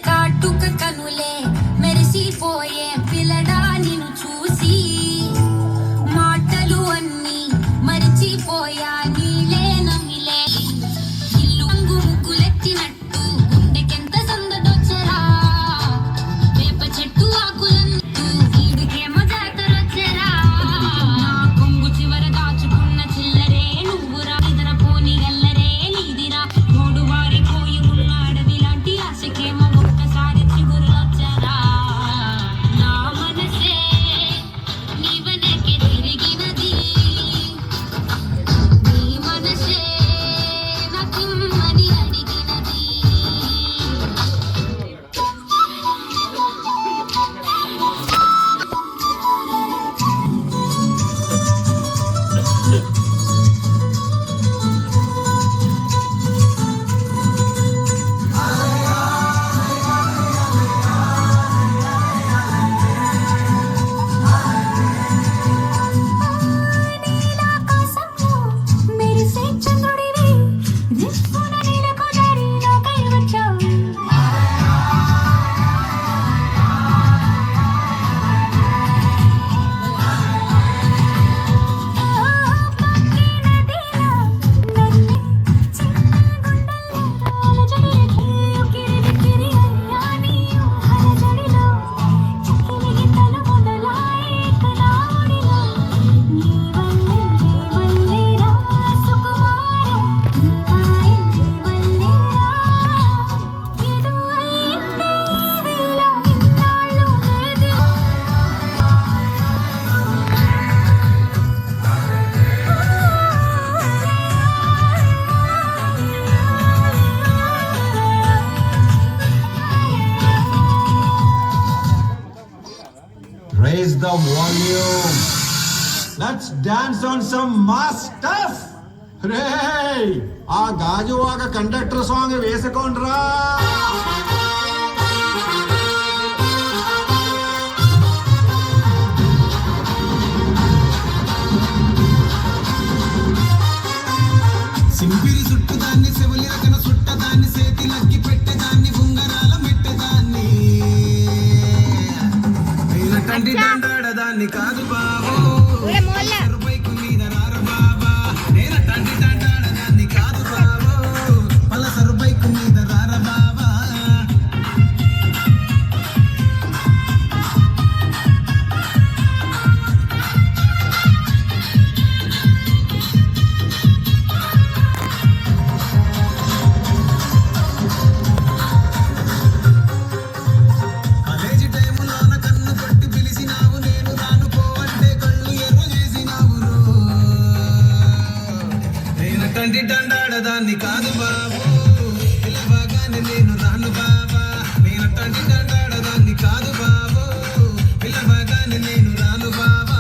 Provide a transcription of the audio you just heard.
కాటుక కనులే మెరిసిపోయే పిల్లడా నిన్ను చూసి మాటలు అన్నీ మరిచిపోయా నీలే నమిలే ఇల్లు అంగు ముగ్గులెత్తినట్టు గుండెకెంత సందడొచ్చరా వేప చెట్టు ఆకులన్నట్టు వీడికేమో జాతరొచ్చరా నా కొంగు చివర దాచుకున్న చిల్లరే నువ్వురా ఇదర పోని గల్లరే నీదిరా మూడు వారిపోయి ఉన్న అడవి లాంటి ఆశకేమో ఒక్కసారి చిగురులొచ్చరా నా మనసే నీ వెనకే తిరిగినది నీ మనసే నాకిమ్మని అడిగినది నీలాకాశంలో మెరిసే చంద్రుడివి దిక్కున నీలకు దారి నాకై వచ్చావు పక్కి నదిలా నన్నే చిన్న గుండెల్లో అలజడికి ఉక్కిరి బిక్కిరి అయ్యా నీ అలజడిలో చిక్కిలి గింతలు మొదలాయి కనావుడిలో నీ వల్లేరా సుకుమారం నీ వల్లేరా ఏదో అయిందే వేళ ఇన్నాళ్ళు లేదే Raise the volume. Let's dance on some mass stuff. Hey, ఆ గాజువాక కండక్టర్ సాంగ్ వేసుకోండ్రా. సింపిరి చుట్టుదాన్ని సెవలి రకన సుట్టదాన్ని సేతి లగ్గి పెట్టేదాన్ని ఉంగరాల మెట్టేదాన్ని నేనటంటి దండాడదాన్ని కాదు బాబు బైకు మీద రార బాబా నేనటంటి దండాడదాన్ని కాదు బాబు పలసరు బైకు మీద రార బాబా కాలేజీ టైములోన కన్ను కొట్టి పిలిచినావు నేను రాను పోవంటే కళ్ళు ఎర్ర చేసినావు నేనటంటి దండాడదాన్ని కాదు బాబు పిలవగానే నేను రాను బాబా నేనటంటి దండాడదాన్ని కాదు బాబు పిలవగానే నేను రాను బాబా